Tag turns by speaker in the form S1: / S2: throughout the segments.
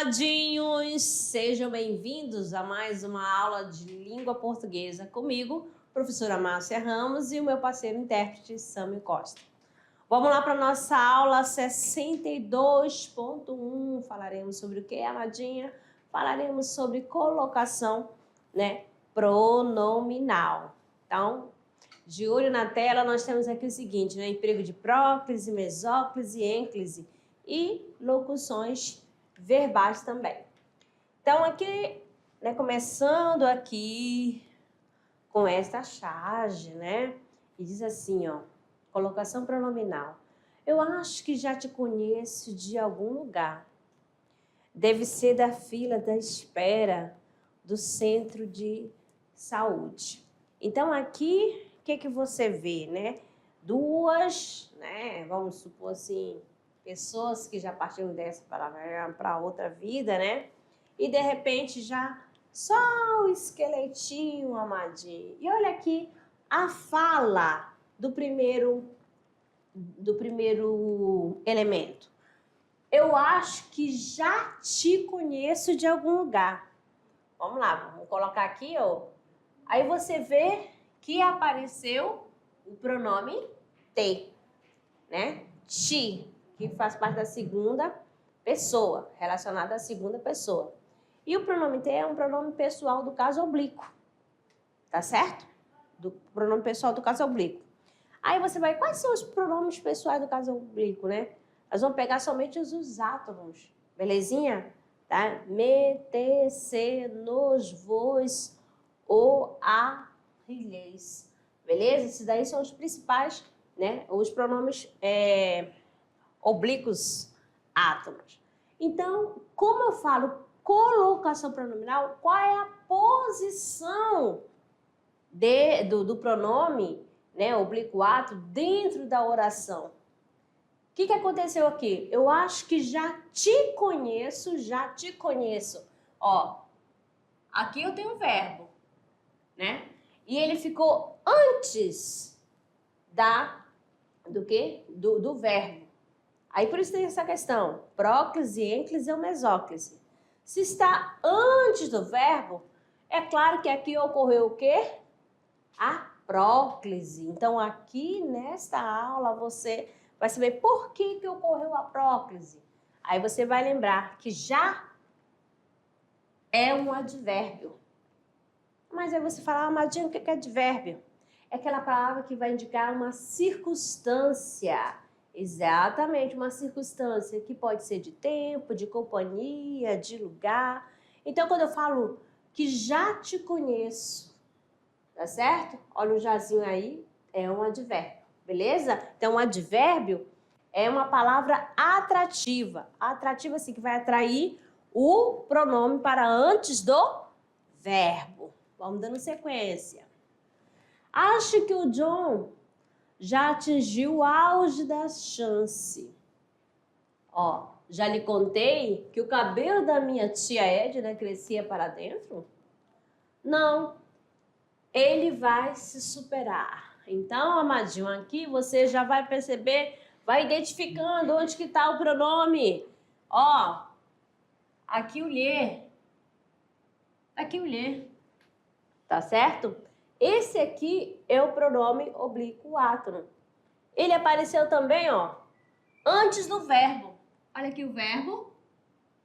S1: amadinhos! Sejam bem-vindos a mais uma aula de língua portuguesa comigo, professora Márcia Ramos e o meu parceiro intérprete, Sâmio Costa. Vamos lá para a nossa aula 62.1. Falaremos sobre o que, amadinha? Falaremos sobre colocação, pronominal. Então, de olho na tela, nós temos aqui o seguinte, emprego de próclise, mesóclise, ênclise e locuções verbais também. Então, aqui, começando aqui com esta charge, e diz assim, colocação pronominal. Eu acho que já te conheço de algum lugar. Deve ser da fila da espera do centro de saúde. Então, aqui, o que você vê, Duas, vamos supor assim, pessoas que já partiram dessa para outra vida, E de repente já só o esqueletinho, amadinho. E olha aqui a fala do primeiro elemento. Eu acho que já te conheço de algum lugar. Vamos lá, vamos colocar aqui, Aí você vê que apareceu o pronome te, Te, que faz parte da segunda pessoa, relacionada à segunda pessoa. E o pronome te é um pronome pessoal do caso oblíquo, tá certo? Do pronome pessoal do caso oblíquo. Aí você vai, quais são os pronomes pessoais do caso oblíquo, Nós vamos pegar somente os átomos, belezinha? Tá? Me, te, se, nos, vos, o, a, rilheis. Beleza? Esses daí são os principais, Os pronomes oblíquos átomos. Então, como eu falo colocação pronominal, qual é a posição do pronome, oblíquo átomo dentro da oração? O que aconteceu aqui? Eu acho que já te conheço, aqui eu tenho um verbo, E ele ficou antes do verbo. Aí por isso tem essa questão, próclise, ênclise ou mesóclise. Se está antes do verbo, é claro que aqui ocorreu o quê? A próclise. Então aqui nesta aula você vai saber por que ocorreu a próclise. Aí você vai lembrar que já é um advérbio. Mas aí você fala, amadinho, o que é advérbio? É aquela palavra que vai indicar uma circunstância. Exatamente, uma circunstância que pode ser de tempo, de companhia, de lugar. Então, quando eu falo que já te conheço, tá certo? Olha o jazinho aí, é um advérbio, beleza? Então, um advérbio é uma palavra atrativa. Atrativa, assim, que vai atrair o pronome para antes do verbo. Vamos dando sequência. Acho que o John já atingiu o auge da chance. Já lhe contei que o cabelo da minha tia Edna crescia para dentro? Não, ele vai se superar. Então, amadinho, aqui você já vai perceber, vai identificando onde que está o pronome. Aqui o lhe. Aqui o lhe. Tá certo? Esse aqui é o pronome oblíquo átono. Ele apareceu também, antes do verbo. Olha aqui o verbo,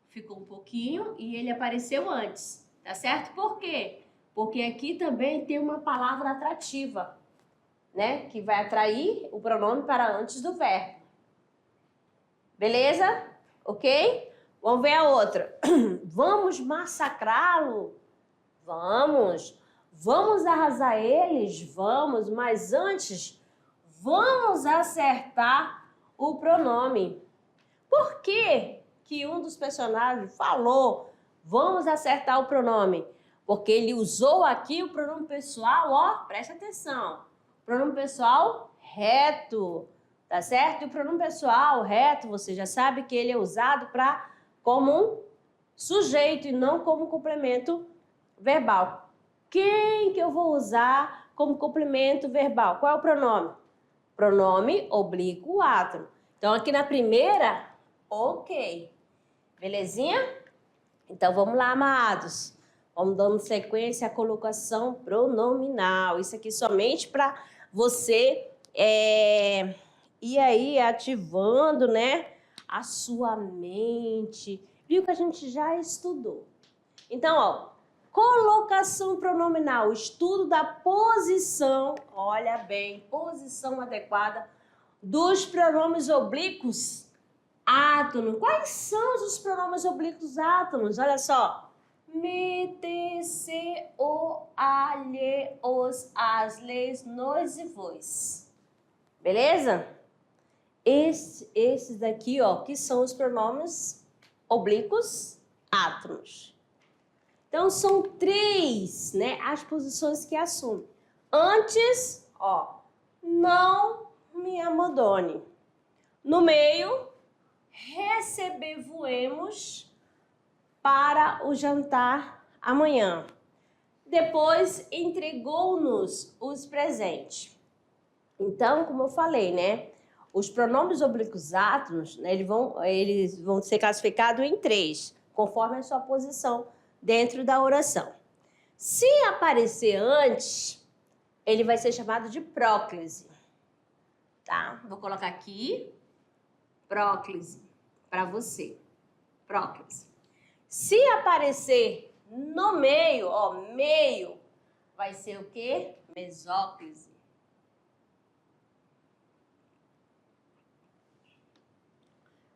S1: ficou um pouquinho e ele apareceu antes, tá certo? Por quê? Porque aqui também tem uma palavra atrativa, Que vai atrair o pronome para antes do verbo. Beleza? Ok? Vamos ver a outra. Vamos massacrá-lo? Vamos. Vamos arrasar eles? Vamos, mas antes, vamos acertar o pronome. Por que um dos personagens falou, vamos acertar o pronome? Porque ele usou aqui o pronome pessoal, presta atenção, pronome pessoal reto, tá certo? E o pronome pessoal reto, você já sabe que ele é usado como um sujeito e não como complemento verbal. Quem que eu vou usar como complemento verbal? Qual é o pronome? Pronome oblíquo átono. Então, aqui na primeira, ok. Belezinha? Então, vamos lá, amados. Vamos dando sequência à colocação pronominal. Isso aqui somente para você ir aí ativando, né, a sua mente. Viu que a gente já estudou. Então, ó, colocação pronominal, estudo da posição, olha bem, posição adequada dos pronomes oblíquos átono. Quais são os pronomes oblíquos átonos? Olha só. Me, te, se, o, a, lhe, os, as, leis, nos e vos. Beleza? Esses daqui, ó, que são os pronomes oblíquos átonos. Então, são 3, né, as posições que assume. Antes, ó, não me abandone. No meio, receber-voemos para o jantar amanhã. Depois, entregou-nos os presentes. Então, como eu falei, né, os pronomes oblíquos átonos, né, eles vão ser classificados em 3, conforme a sua posição dentro da oração. Se aparecer antes, ele vai ser chamado de próclise. Tá? Vou colocar aqui, próclise, para você. Próclise. Se aparecer no meio, ó, meio, vai ser o quê? Mesóclise.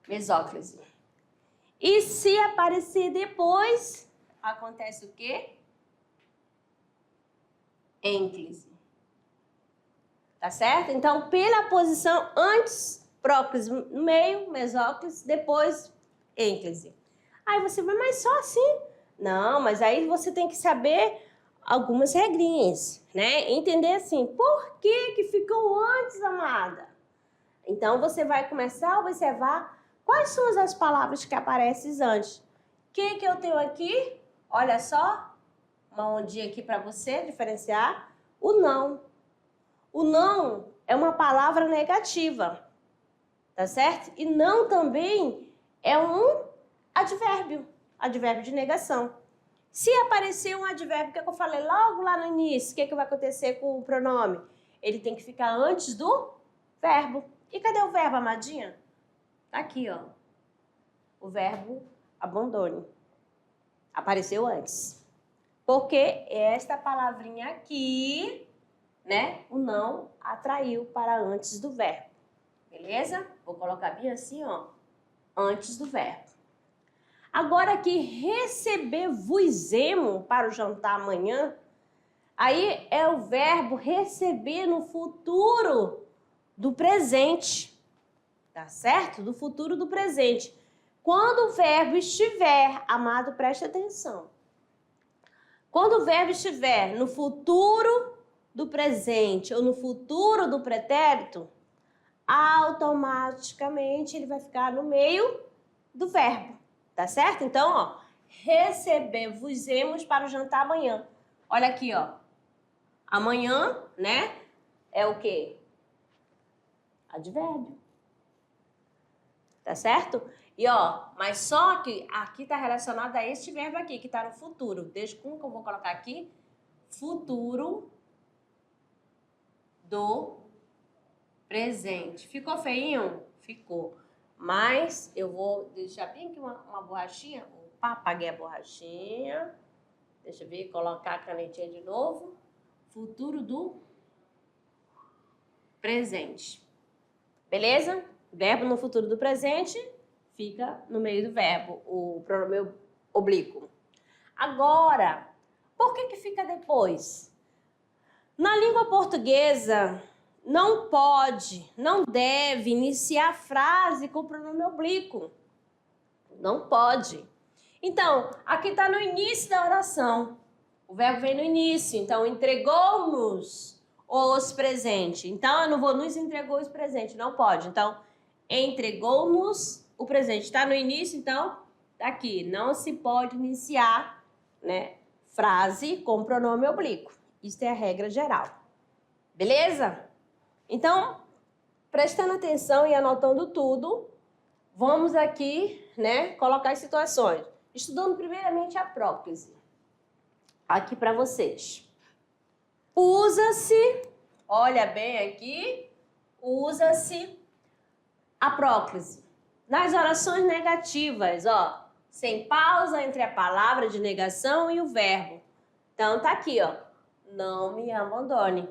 S1: Mesóclise. E se aparecer depois, acontece o quê? Ênclise. Tá certo? Então, pela posição antes, próclise no meio, mesóclise, depois ênclise. Aí você vai, mas só assim? Não, mas aí você tem que saber algumas regrinhas, né? Entender assim, por que ficou antes, amada? Então, você vai começar a observar quais são as palavras que aparecem antes. O que eu tenho aqui? Olha só, uma ondinha aqui para você diferenciar. O não. O não é uma palavra negativa, tá certo? E não também é um advérbio, advérbio de negação. Se aparecer um advérbio, que eu falei logo lá no início, o que vai acontecer com o pronome? Ele tem que ficar antes do verbo. E cadê o verbo, amadinha? Tá aqui, ó. O verbo abandone. Apareceu antes. Porque esta palavrinha aqui, né, o não atraiu para antes do verbo. Beleza? Vou colocar bem assim, ó, antes do verbo. Agora aqui, receber-vos-emo para o jantar amanhã, aí é o verbo receber no futuro do presente, tá certo? Do futuro do presente. Quando o verbo estiver, amado, preste atenção. Quando o verbo estiver no futuro do presente ou no futuro do pretérito, automaticamente ele vai ficar no meio do verbo, tá certo? Então, ó, receber-vos-emos para o jantar amanhã. Olha aqui, ó. Amanhã, né, é o quê? Advérbio. Tá certo? E, ó, mas só que aqui tá relacionado a este verbo aqui, que tá no futuro. Deixa como que eu vou colocar aqui? Futuro do presente. Ficou feinho? Ficou. Mas eu vou deixar bem aqui uma borrachinha. Opa, apaguei a borrachinha. Deixa eu ver, colocar a canetinha de novo. Futuro do presente. Beleza? Verbo no futuro do presente fica no meio do verbo, o pronome oblíquo. Agora, por que fica depois? Na língua portuguesa, não pode, não deve iniciar a frase com o pronome oblíquo. Não pode. Então, aqui está no início da oração. O verbo vem no início. Então, entregou-nos os presentes. Então, eu não vou nos entregou os presentes. Não pode. Então, entregou-nos o presente. Está no início, então, tá aqui. Não se pode iniciar, né, frase com pronome oblíquo. Isso é a regra geral. Beleza? Então, prestando atenção e anotando tudo, vamos aqui, né, colocar as situações. estudando primeiramente a próclise. Aqui para vocês. Usa-se, olha bem aqui, usa-se a próclise nas orações negativas, ó, sem pausa entre a palavra de negação e o verbo. Então tá aqui, ó, não me abandone.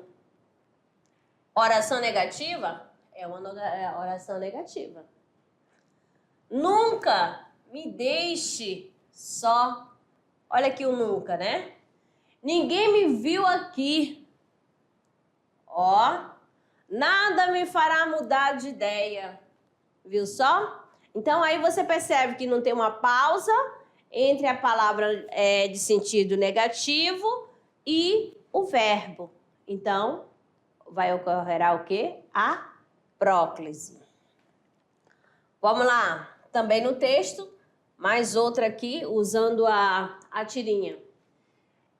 S1: Oração negativa é uma oração negativa. Nunca me deixe só. Olha aqui o nunca, né? Ninguém me viu aqui. Ó, nada me fará mudar de ideia. Viu só? Então aí você percebe que não tem uma pausa entre a palavra de sentido negativo e o verbo. Então, vai ocorrer o quê? A próclise. Vamos lá. Também no texto, mais outra aqui, usando a tirinha.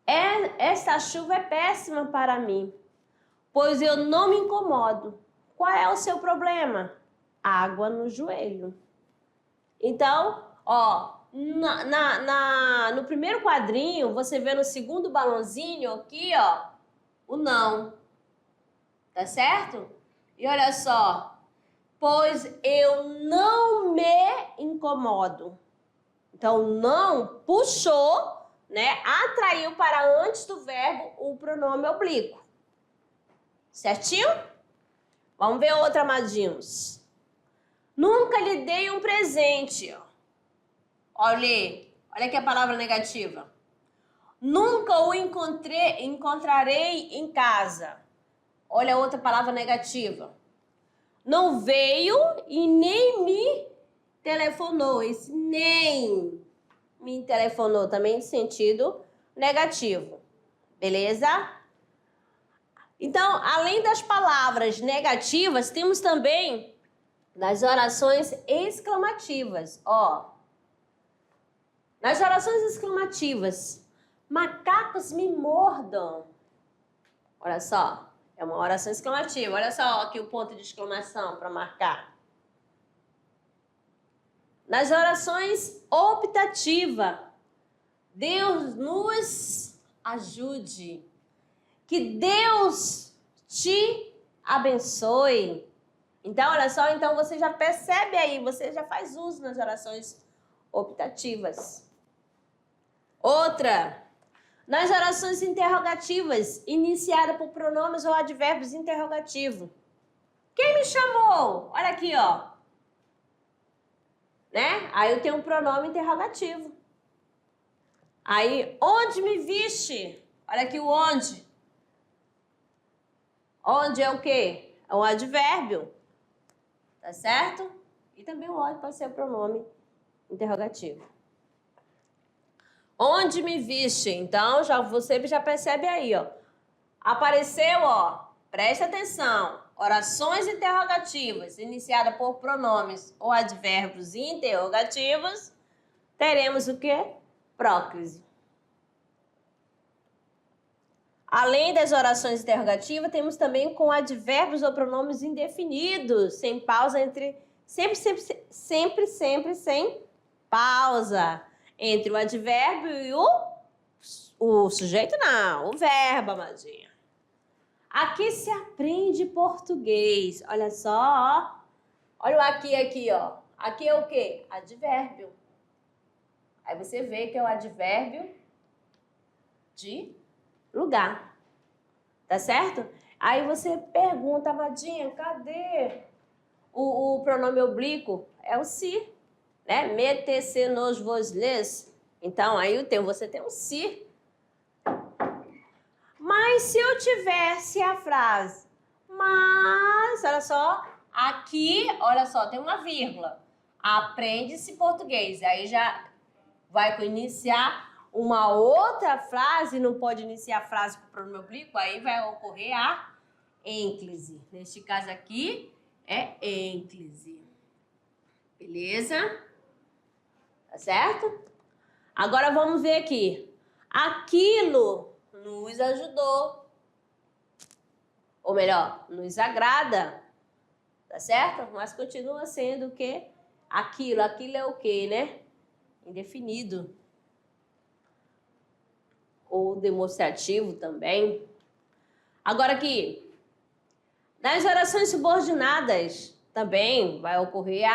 S1: Esta chuva é péssima para mim, pois eu não me incomodo. Qual é o seu problema? Água no joelho. Então, ó, no primeiro quadrinho, você vê no segundo balãozinho aqui, ó, o não. Tá certo? E olha só. Pois eu não me incomodo. Então, não puxou, né? Atraiu para antes do verbo o pronome oblíquo. Certinho? Vamos ver outra, amadinhos. Nunca lhe dei um presente. Olha aqui a palavra negativa. Nunca o encontrarei em casa. Olha a outra palavra negativa. Não veio e nem me telefonou. Esse nem me telefonou também em sentido negativo. Beleza? Então, além das palavras negativas, temos também nas orações exclamativas. Ó, nas orações exclamativas, macacos me mordam. Olha só. É uma oração exclamativa. Olha só aqui o ponto de exclamação para marcar. Nas orações optativas, Deus nos ajude. Que Deus te abençoe. Então, olha só, então você já percebe aí, você já faz uso nas orações optativas. Outra. Nas orações interrogativas, iniciada por pronomes ou advérbios interrogativos. Quem me chamou? Olha aqui, ó. Né? Aí eu tenho um pronome interrogativo. Aí, onde me viste? Olha aqui o onde. Onde é o quê? É um advérbio. Tá certo? E também o onde pode ser o pronome interrogativo. Onde me viste? Então, você já percebe aí, ó. Apareceu, ó. Presta atenção. Orações interrogativas, iniciada por pronomes ou advérbios interrogativos, teremos o quê? Próclise. Além das orações interrogativas, temos também com advérbios ou pronomes indefinidos, sem pausa entre... Sempre sem pausa. Entre o advérbio e o sujeito, não. O verbo, amadinha. Aqui se aprende português. Olha só, ó. Olha o aqui, ó. Aqui é o quê? Advérbio. Aí você vê que é o advérbio de lugar. Tá certo? Aí você pergunta, amadinha, cadê o pronome oblíquo? É o se. Né? Meter-se nos vos-lhes. Então, aí você tem um se. Mas se eu tivesse a frase, mas, olha só, aqui, olha só, tem uma vírgula. Aprende-se português. Aí já vai iniciar uma outra frase, não pode iniciar a frase com o pronome oblíquo, aí vai ocorrer a ênclise. Neste caso aqui, é ênclise. Beleza? Tá certo? Agora vamos ver aqui. Aquilo nos ajudou. Ou melhor, nos agrada. Tá certo? Mas continua sendo o quê? Aquilo. Aquilo é o quê, né? indefinido. Ou demonstrativo também. Agora aqui, nas orações subordinadas também vai ocorrer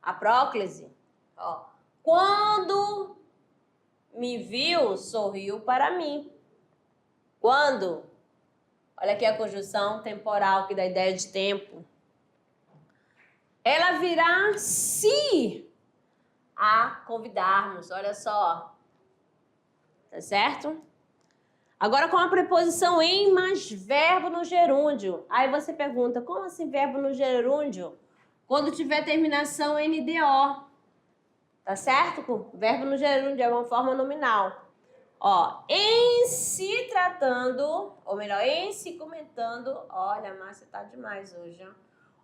S1: a próclise. Ó, quando me viu, sorriu para mim. Quando? Olha aqui a conjunção temporal que dá ideia de tempo. Ela virá se a convidarmos, olha só. Tá certo? Agora com a preposição em mais verbo no gerúndio. Aí você pergunta, como assim verbo no gerúndio? Quando tiver terminação NDO. Tá certo? Verbo no gerúndio é uma forma nominal. Ó, em se tratando, ou melhor, em se comentando, olha, a Márcia tá demais hoje, ó.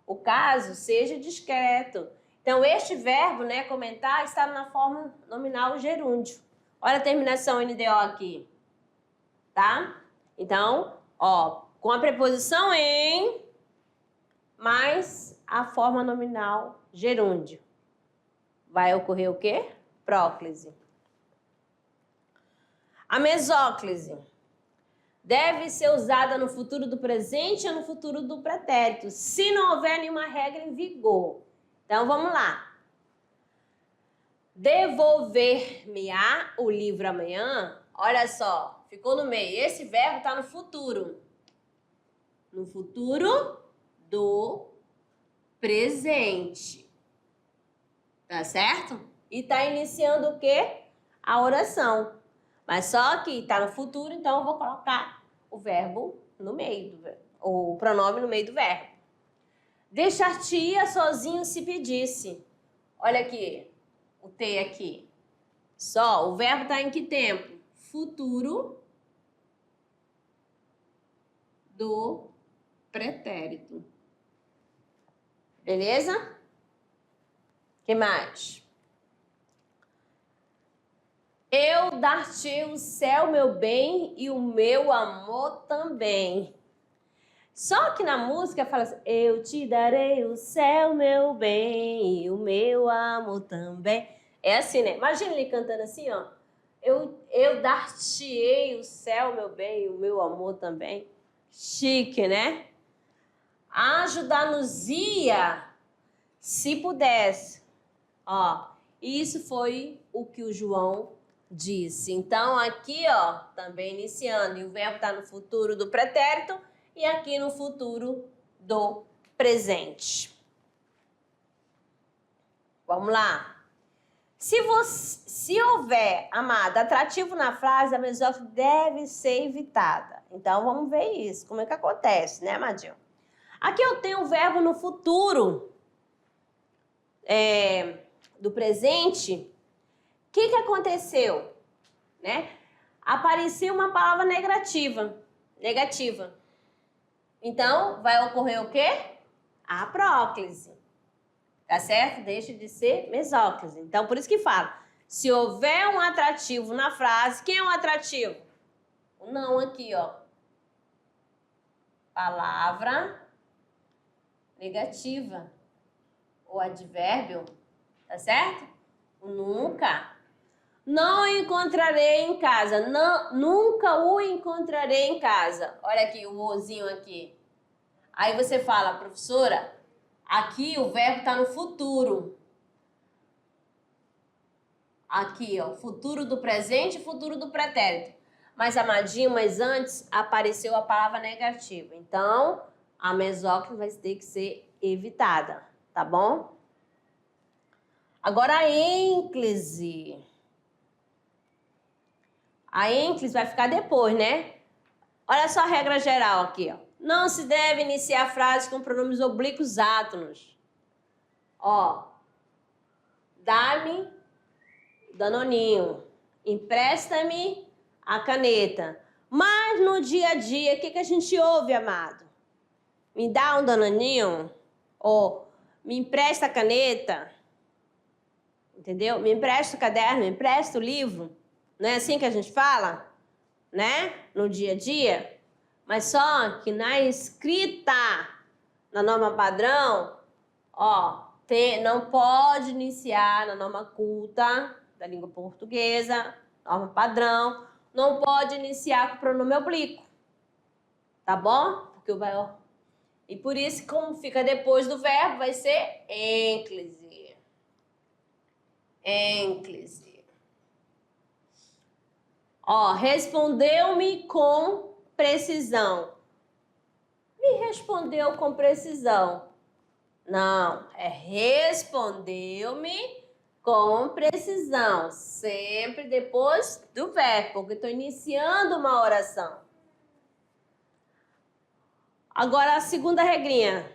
S1: O caso seja discreto. Então, este verbo, né, comentar, está na forma nominal gerúndio. Olha a terminação NDO aqui, tá? Então, ó, com a preposição em, mais a forma nominal gerúndio. Vai ocorrer o quê? Próclise. A mesóclise deve ser usada no futuro do presente ou no futuro do pretérito, se não houver nenhuma regra em vigor. Então, vamos lá. Devolver-me-á o livro amanhã. Olha só, ficou no meio. Esse verbo está no futuro. No futuro do presente. Tá certo? E está iniciando o quê? A oração. Mas só que está no futuro, então eu vou colocar o verbo no meio, o pronome no meio do verbo. Deixar-te-ia sozinho se pedisse. Olha aqui, o T aqui. Só, o verbo está em que tempo? Futuro do pretérito. Beleza? O que mais? Eu dar-te o céu, meu bem, e o meu amor também. Só que na música fala assim, eu te darei o céu, meu bem, e o meu amor também. É assim, né? Imagina ele cantando assim, ó. Eu dar-te-ei o céu, meu bem, e o meu amor também. Chique, né? Ajudar-nos-ia, se pudesse. Ó, isso foi o que o João disse. Então, aqui, ó, também iniciando. E o verbo está no futuro do pretérito e aqui no futuro do presente. Vamos lá. Se houver, amada, atrativo na frase, a mesóclise deve ser evitada. Então, vamos ver isso. Como é que acontece, né, amadinho? Aqui eu tenho o verbo no futuro do presente. O que aconteceu? Né? Apareceu uma palavra negativa. Então, vai ocorrer o quê? A próclise. Tá certo? Deixa de ser mesóclise. Então, por isso que fala. Se houver um atrativo na frase, quem é um atrativo? O não aqui, ó. Palavra negativa. O advérbio. Tá certo? O nunca. Não encontrarei em casa. Não, nunca o encontrarei em casa. Olha aqui o ozinho aqui. Aí você fala, professora, aqui o verbo está no futuro. Aqui, ó, futuro do presente e futuro do pretérito. Mas, amadinho, mas antes apareceu a palavra negativa. Então, a mesóclise vai ter que ser evitada, tá bom? Agora, a ênclise. A ênclise vai ficar depois, né? Olha só a regra geral aqui, ó. Não se deve iniciar frases com pronomes oblíquos átonos. Ó, dá-me danoninho, empresta-me a caneta. Mas no dia a dia, o que a gente ouve, amado? Me dá um danoninho? Ou me empresta a caneta? Entendeu? Me empresta o caderno, me empresta o livro. Não é assim que a gente fala? Né? No dia a dia. Mas só que na escrita, na norma padrão, ó, não pode iniciar na norma culta da língua portuguesa, norma padrão, não pode iniciar com o pronome oblíquo. Tá bom? Porque o vai... E por isso, como fica depois do verbo, vai ser ênclise. Ênclise. Ó, respondeu-me com precisão. Me respondeu com precisão. Não, é respondeu-me com precisão. Sempre depois do verbo, porque estou iniciando uma oração. Agora a segunda regrinha.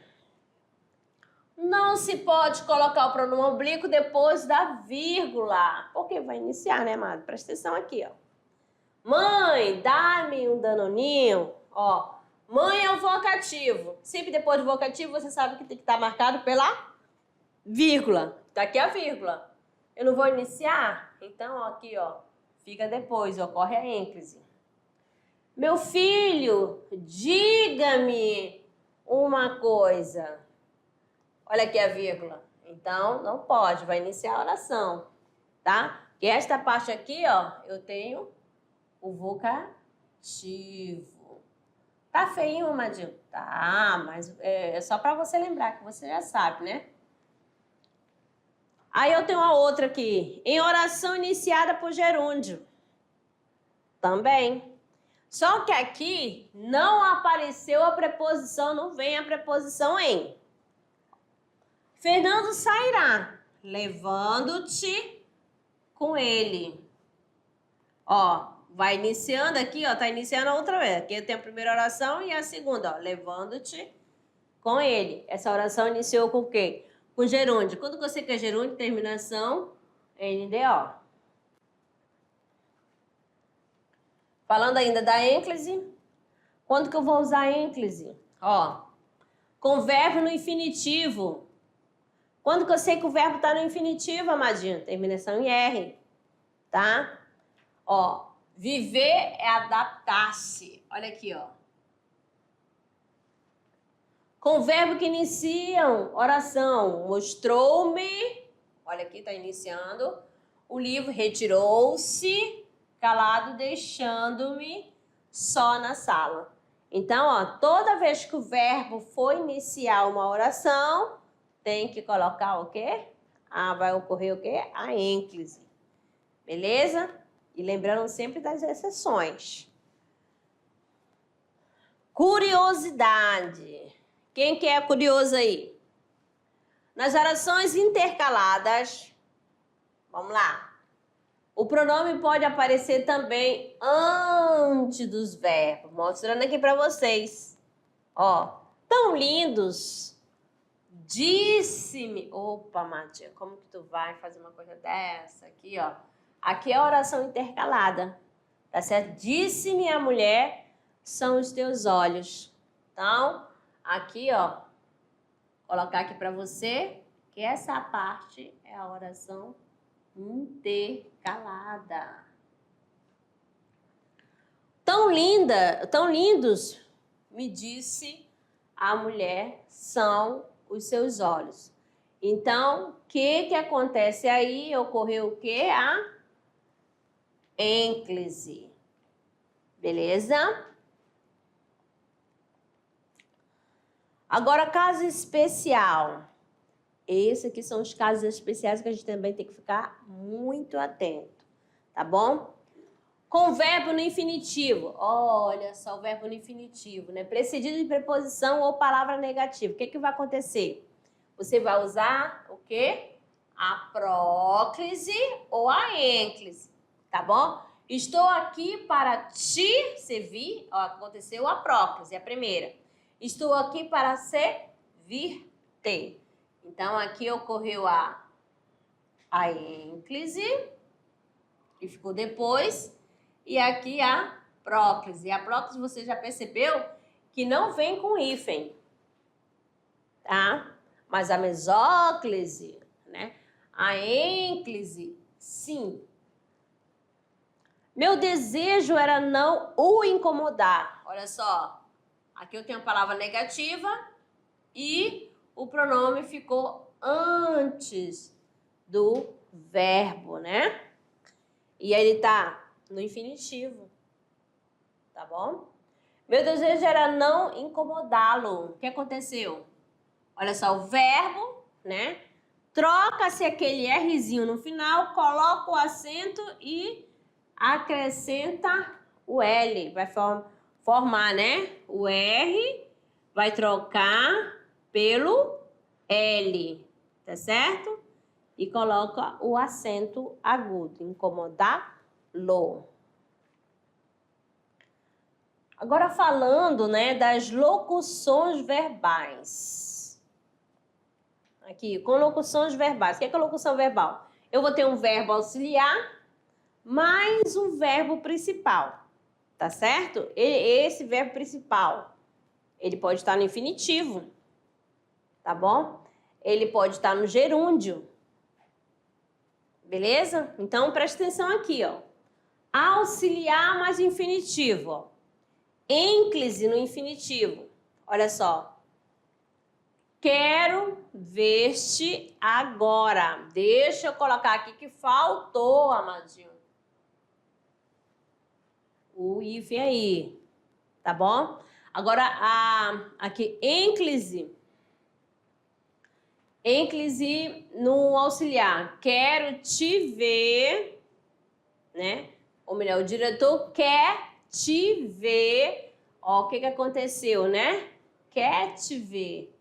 S1: Não se pode colocar o pronome oblíquo depois da vírgula. Porque vai iniciar, né, amado? Presta atenção aqui, ó. Mãe, dá-me um danoninho. Ó, mãe é o vocativo. Sempre depois do vocativo, você sabe que tem que estar marcado pela vírgula. Tá aqui a vírgula. Eu não vou iniciar? Então, ó, aqui, ó, fica depois, ocorre a ênclise. Meu filho, diga-me uma coisa. Olha aqui a vírgula. Então, não pode, vai iniciar a oração, tá? E esta parte aqui, ó, eu tenho o vocativo. Tá feinho, Amadinho? Tá, mas é só para você lembrar, que você já sabe, né? Aí eu tenho a outra aqui. Em oração iniciada por gerúndio. Também. Só que aqui não apareceu a preposição, não vem a preposição em. Fernando sairá, levando-te com ele. Ó, vai iniciando aqui, ó, tá iniciando a outra vez. Aqui tem a primeira oração e a segunda, ó, levando-te com ele. Essa oração iniciou com o quê? Com gerúndio. Quando você quer gerúndio, terminação NDO. Falando ainda da ênclise, quando que eu vou usar a ênclise? Ó, com verbo no infinitivo. Quando que eu sei que o verbo está no infinitivo, amadinho? Terminação em R, tá? Ó, viver é adaptar-se. Olha aqui, ó. Com verbo que iniciam oração. Mostrou-me, olha aqui, está iniciando. O livro retirou-se, calado, deixando-me só na sala. Então, ó, toda vez que o verbo for iniciar uma oração, tem que colocar o quê? Vai ocorrer o quê? A ênclise. Beleza? E lembrando sempre das exceções. Curiosidade. Quem que é curioso aí? Nas orações intercaladas, vamos lá. O pronome pode aparecer também antes dos verbos. Mostrando aqui para vocês. Ó, tão lindos. Disse-me. Opa, Matia, como que tu vai fazer uma coisa dessa? Aqui, ó. Aqui é a oração intercalada. Tá certo? Disse-me a mulher, são os teus olhos. Então, aqui, ó. Colocar aqui para você que essa parte é a oração intercalada. Tão linda, tão lindos, me disse a mulher, são os seus olhos. Então, o que acontece aí? Ocorreu o quê? A ênclise. Beleza? Agora, caso especial. Esses aqui são os casos especiais que a gente também tem que ficar muito atento, tá bom? Com verbo no infinitivo. Olha só o verbo no infinitivo, né? Precedido de preposição ou palavra negativa. O que vai acontecer? Você vai usar o quê? A próclise ou a ênclise, tá bom? Estou aqui para te servir. Ó, aconteceu a próclise, a primeira. Estou aqui para servir-te. Então, aqui ocorreu a ênclise, que ficou depois, e aqui a próclise. A próclise, você já percebeu que não vem com hífen, tá? Mas a mesóclise, né? A ênclise, sim. Meu desejo era não o incomodar. Olha só, aqui eu tenho a palavra negativa e o pronome ficou antes do verbo, né? E aí ele tá no infinitivo. Tá bom? Meu desejo era não incomodá-lo. O que aconteceu? Olha só, o verbo, né? Troca-se aquele Rzinho no final, coloca o acento e acrescenta o L. Vai formar, né? O R vai trocar pelo L, tá certo? E coloca o acento agudo, incomodá-lo. Agora falando, né, das locuções verbais. Aqui, com locuções verbais. O que é locução verbal? Eu vou ter um verbo auxiliar mais um verbo principal, tá certo? Esse verbo principal, ele pode estar no infinitivo, tá bom? Ele pode estar no gerúndio, beleza? Então, presta atenção aqui, ó. Auxiliar mais infinitivo, ó. Ênclise no infinitivo. Olha só. Quero ver-te agora. Deixa eu colocar aqui que faltou, amadinho. O hífen aí. Tá bom? Agora, aqui, ênclise. Ênclise no auxiliar. Quero te ver, né? Ou melhor, o diretor quer te ver. Ó, o que aconteceu, né? Quer te ver.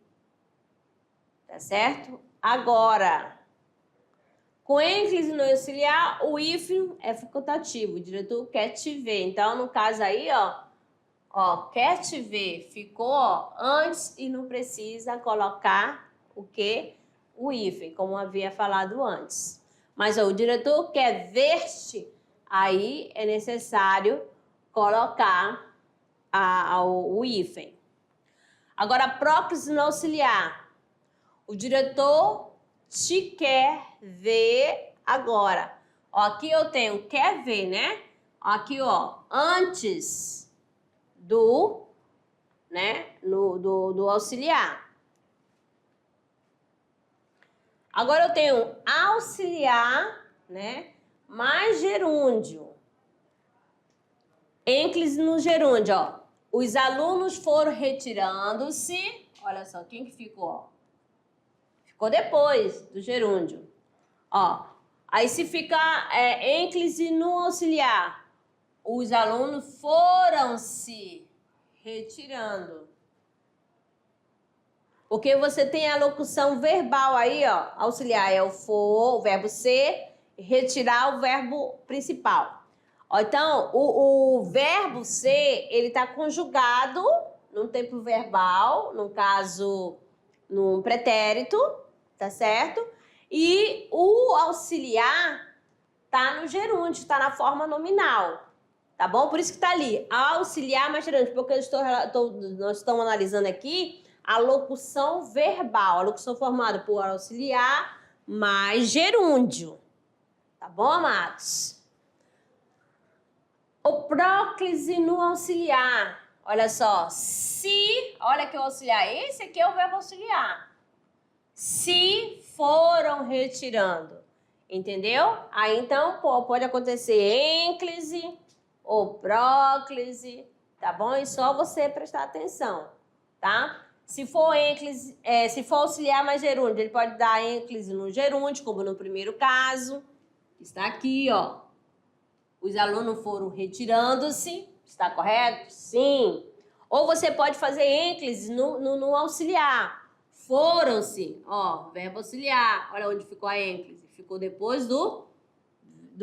S1: Tá certo? Agora, com ênclise no auxiliar, o hífen é facultativo. O diretor quer te ver. Então, no caso aí, ó, quer te ver. Ficou, ó, antes e não precisa colocar o quê? O hífen, como havia falado antes. Mas, ó, o diretor quer ver-te. Aí é necessário colocar o hífen. Agora, próclise no auxiliar. O diretor te quer ver agora. Ó, aqui eu tenho quer ver, né? Aqui, ó, antes do, né, do auxiliar. Agora eu tenho auxiliar, né, mais gerúndio. Ênclise no gerúndio, ó. Os alunos foram retirando-se. Olha só, quem que ficou, ó? Ficou depois do gerúndio. Ó, aí se ficar ênclise no auxiliar, os alunos foram se retirando. Porque você tem a locução verbal aí, ó. Auxiliar é o for, o verbo ser, retirar o verbo principal. Ó, então, o verbo ser, ele tá conjugado num tempo verbal, no caso, num pretérito, tá certo? E o auxiliar tá no gerúndio, tá na forma nominal, tá bom? Por isso que tá ali, auxiliar mais gerúndio, porque nós estamos analisando aqui a locução verbal, a locução formada por auxiliar mais gerúndio, tá bom, amados? O próclise no auxiliar, olha só, se, olha aqui o auxiliar, esse aqui é o verbo auxiliar. Se foram retirando, entendeu? Aí então pode acontecer ênclise ou próclise, tá bom? E só você prestar atenção, tá? Se for ênclise, se for auxiliar mais gerúndio, ele pode dar ênclise no gerúndio, como no primeiro caso. Está aqui, ó. Os alunos foram retirando-se, está correto? Sim. Ou você pode fazer ênclise no auxiliar. Foram-se, ó, verbo auxiliar. Olha onde ficou a ênclise. Ficou depois do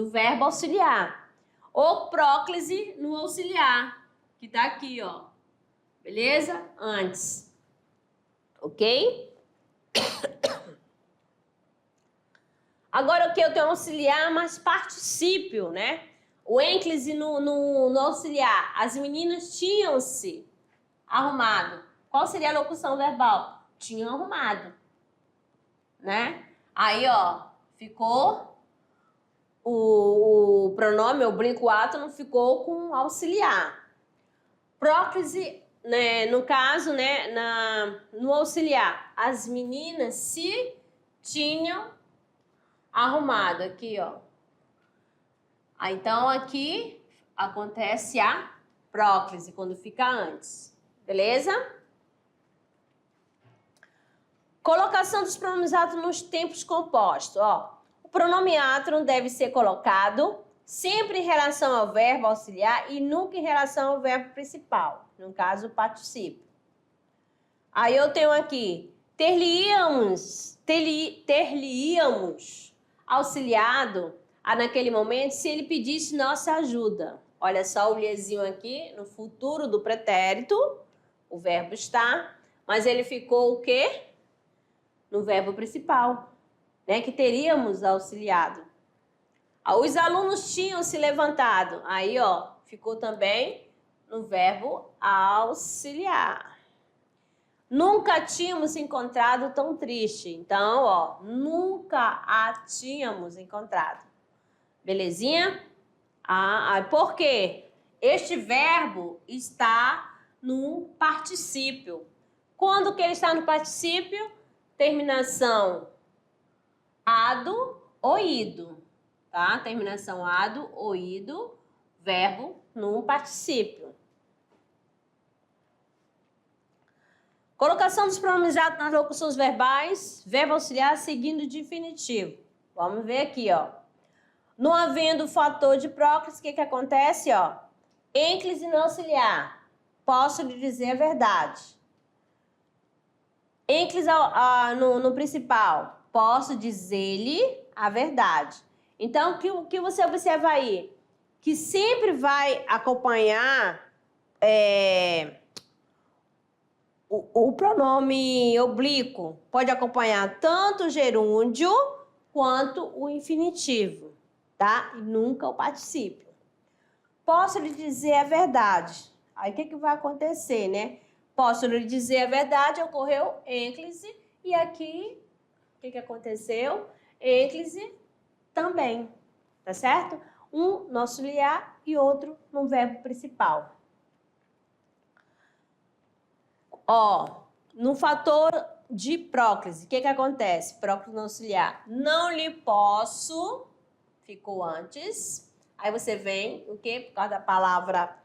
S1: verbo auxiliar. Ou próclise no auxiliar, que tá aqui, ó. Beleza? Antes. Ok? Agora o que eu tenho auxiliar, mas particípio, né? O ênclise no auxiliar. As meninas tinham-se arrumado. Qual seria a locução verbal? Tinham arrumado, né? Aí, ó, ficou o pronome, o brinco átono, ficou com auxiliar. Próclise, né, no caso, né, no auxiliar. As meninas se tinham arrumado. Aqui, ó. Então, aqui acontece a próclise, quando fica antes. Beleza? Colocação dos pronomes átono nos tempos compostos. Ó, o pronome átono deve ser colocado sempre em relação ao verbo auxiliar e nunca em relação ao verbo principal. No caso, o particípio. Aí eu tenho aqui, ter-lhe-íamos auxiliado naquele momento se ele pedisse nossa ajuda. Olha só o liezinho aqui no futuro do pretérito, o verbo está, mas ele ficou o quê? No verbo principal, né? Que teríamos auxiliado. Os alunos tinham se levantado. Aí, ó, ficou também no verbo auxiliar. Nunca tínhamos encontrado tão triste. Então, ó, nunca a tínhamos encontrado. Belezinha? Por quê? Este verbo está no particípio. Quando que ele está no particípio? Terminação ado ou ido, tá? Terminação ado ou ido, verbo no particípio. Colocação dos pronomes átono nas locuções verbais, verbo auxiliar seguindo de infinitivo. Vamos ver aqui, ó. Não havendo fator de próclise, o que acontece, ó? Ênclise não auxiliar. Posso lhe dizer a verdade. Ênclise no principal. Posso dizer-lhe a verdade. Então, o que você observa aí? Que sempre vai acompanhar o pronome oblíquo. Pode acompanhar tanto o gerúndio quanto o infinitivo, tá? E nunca o particípio. Posso lhe dizer a verdade. Aí, o que vai acontecer, né? Posso lhe dizer a verdade, ocorreu ênclise, e aqui, o que aconteceu? Ênclise também, tá certo? Um no auxiliar e outro no verbo principal. Ó, no fator de próclise, o que acontece? Próclise no auxiliar. Não lhe posso, ficou antes. Aí você vem, o quê? Por causa da palavra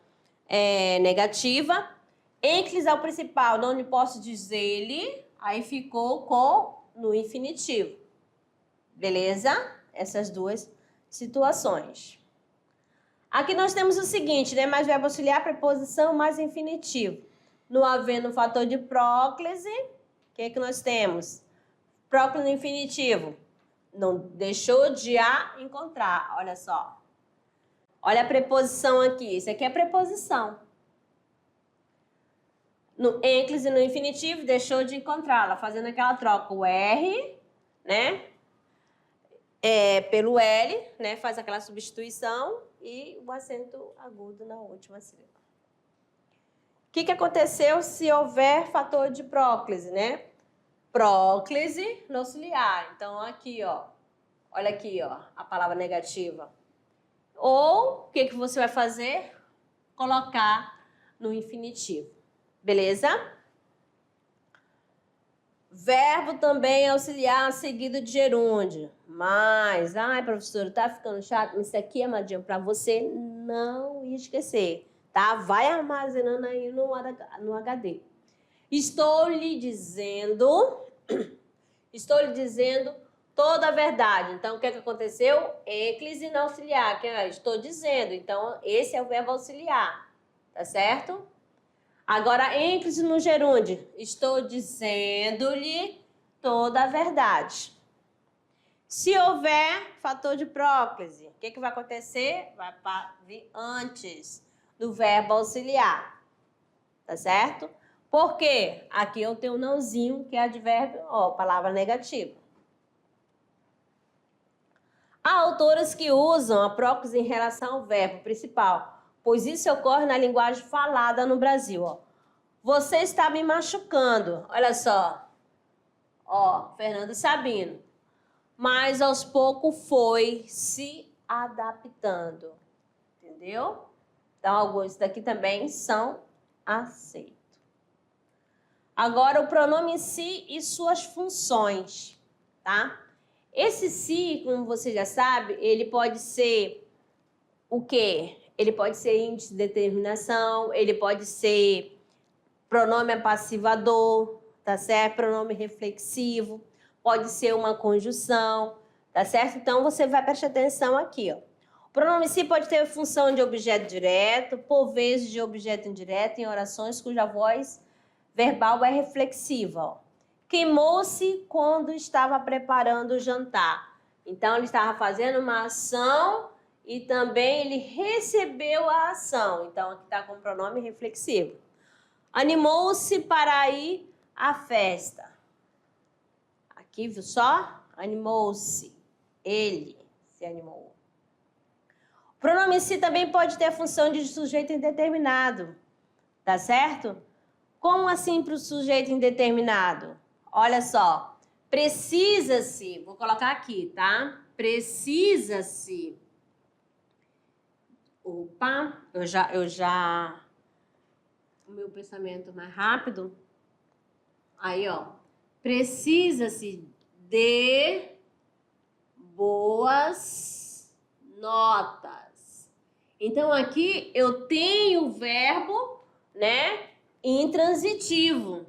S1: negativa. Ênclise ao principal, não lhe posso dizer-lhe. Aí ficou no infinitivo. Beleza? Essas duas situações. Aqui nós temos o seguinte, né? Mais verbo auxiliar, preposição, mais infinitivo. No havendo fator de próclise, o que nós temos? Próclise no infinitivo. Não deixou de a encontrar. Olha só. Olha a preposição aqui. Isso aqui é preposição. No ênclise no infinitivo, deixou de encontrá-la, fazendo aquela troca. O R, né? Pelo L, né? Faz aquela substituição e o acento agudo na última sílaba. O que aconteceu se houver fator de próclise, né? Próclise no auxiliar. Então, aqui, ó. Olha aqui, ó, a palavra negativa. Ou, o que você vai fazer? Colocar no infinitivo. Beleza? Verbo também auxiliar seguido de gerúndio. Mas, ai, professora, tá ficando chato? Isso aqui, amadinho, para você não esquecer, tá? Vai armazenando aí no HD. Estou lhe dizendo toda a verdade. Então, o que aconteceu? Ênclise no auxiliar. Estou dizendo. Então, esse é o verbo auxiliar. Tá certo? Agora, ênclise no gerúndio. Estou dizendo-lhe toda a verdade. Se houver fator de próclise, o que vai acontecer? Vai vir antes do verbo auxiliar. Tá certo? Por quê? Aqui eu tenho um nãozinho, que é advérbio, ó, palavra negativa. Há autoras que usam a próclise em relação ao verbo principal, pois isso ocorre na linguagem falada no Brasil. Ó. Você está me machucando. Olha só. Ó, Fernando Sabino. Mas aos poucos foi se adaptando. Entendeu? Então, alguns daqui também são aceitos. Agora, o pronome si e suas funções, tá? Esse si, como você já sabe, ele pode ser o quê? Ele pode ser índice de determinação, ele pode ser pronome passivador, tá certo? Pronome reflexivo, pode ser uma conjunção, tá certo? Então, você vai prestar atenção aqui, ó. O pronome si pode ter função de objeto direto, por vezes de objeto indireto, em orações cuja voz verbal é reflexiva, ó. Queimou-se quando estava preparando o jantar. Então, ele estava fazendo uma ação e também ele recebeu a ação. Então, aqui está com o pronome reflexivo. Animou-se para ir à festa. Aqui, viu só? Animou-se. Ele se animou. O pronome si também pode ter a função de sujeito indeterminado. Tá certo? Como assim para o sujeito indeterminado? Olha só. Precisa-se. Vou colocar aqui, tá? Precisa-se. Opa, eu já... O meu pensamento mais rápido. Aí, ó. Precisa-se de boas notas. Então, aqui eu tenho o verbo, né, intransitivo,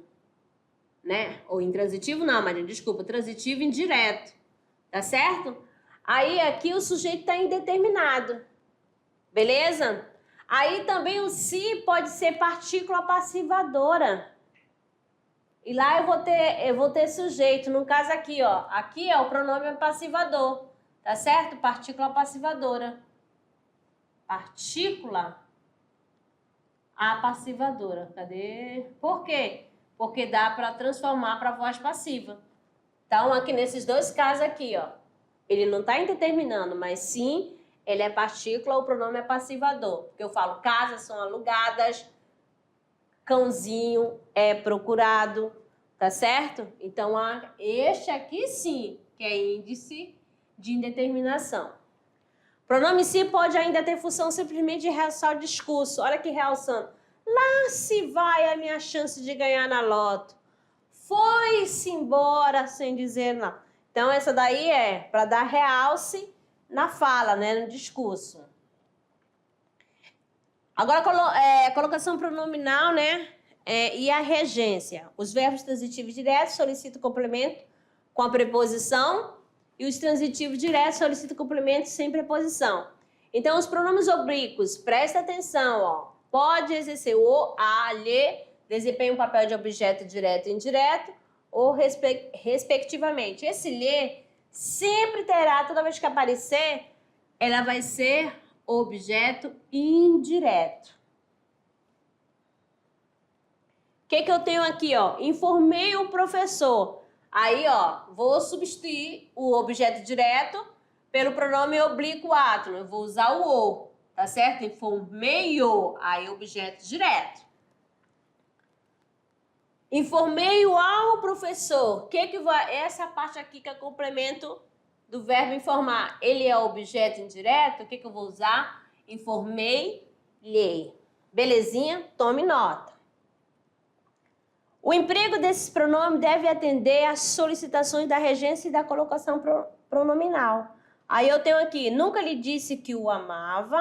S1: né? Ou intransitivo não, Maria, desculpa, transitivo indireto, tá certo? Aí, aqui o sujeito está indeterminado, beleza? Aí também o si pode ser partícula passivadora. E lá eu vou ter sujeito, no caso aqui, ó. Aqui é o pronome passivador, tá certo? Partícula passivadora. Partícula passivadora. Cadê? Por quê? Porque dá para transformar para voz passiva. Então, aqui nesses dois casos aqui, ó. Ele não está indeterminando, mas sim, ele é partícula, o pronome é passivador. Porque eu falo, casas são alugadas, cãozinho é procurado, tá certo? Então, este aqui sim, que é índice de indeterminação. Pronome si pode ainda ter função simplesmente de realçar o discurso. Olha aqui realçando. Lá se vai a minha chance de ganhar na loto. Foi-se embora sem dizer não. Então, essa daí é para dar realce na fala, né, no discurso. Agora, colocação pronominal, né, e a regência. Os verbos transitivos diretos solicitam complemento com a preposição e os transitivos diretos solicitam complemento sem preposição. Então, os pronomes oblíquos, presta atenção, ó, pode exercer o, a, lhe, desempenha um papel de objeto direto e indireto, ou respectivamente. Esse lhe sempre terá, toda vez que aparecer, ela vai ser objeto indireto. O que eu tenho aqui, ó? Informei o professor. Aí, ó, vou substituir o objeto direto pelo pronome oblíquo átono. Eu vou usar o, tá certo? Informei-o, aí objeto direto. Informei-o ao professor. Que vai? Essa parte aqui que é complemento do verbo informar. Ele é objeto indireto. O que eu vou usar? Informei-lhe. Belezinha? Tome nota. O emprego desses pronomes deve atender às solicitações da regência e da colocação pronominal. Aí eu tenho aqui, nunca lhe disse que o amava,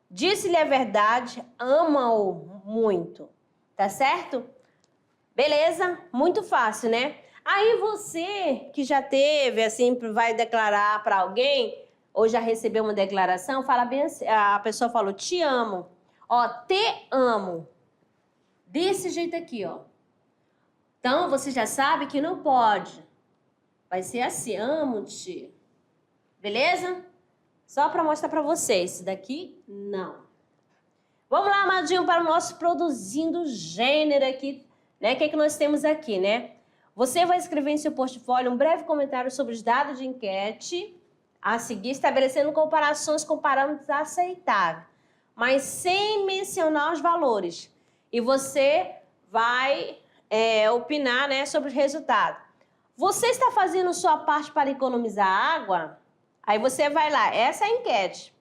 S1: disse-lhe a verdade, ama-o muito. Tá certo? Beleza? Muito fácil, né? Aí você que já teve, assim, vai declarar para alguém, ou já recebeu uma declaração, fala bem assim, a pessoa falou, te amo. Ó, te amo. Desse jeito aqui, ó. Então, você já sabe que não pode. Vai ser assim, amo-te. Beleza? Só para mostrar para vocês. Esse daqui, não. Vamos lá, amadinho, para o nosso produzindo gênero aqui, né? O que é que nós temos aqui, né? Você vai escrever em seu portfólio um breve comentário sobre os dados de enquete a seguir, estabelecendo comparações com parâmetros aceitáveis, mas sem mencionar os valores. E você vai opinar, né, sobre o resultado. Você está fazendo sua parte para economizar água? Aí você vai lá, essa é a enquete.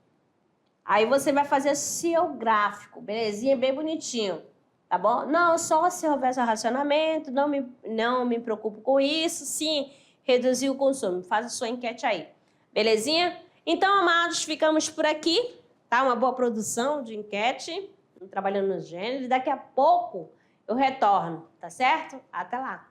S1: Aí você vai fazer seu gráfico, belezinha, bem bonitinho, tá bom? Não, só se houver seu racionamento, não me preocupo com isso, sim, reduzir o consumo. Faz a sua enquete aí, belezinha? Então, amados, ficamos por aqui, tá? Uma boa produção de enquete, trabalhando no gênero. E daqui a pouco eu retorno, tá certo? Até lá.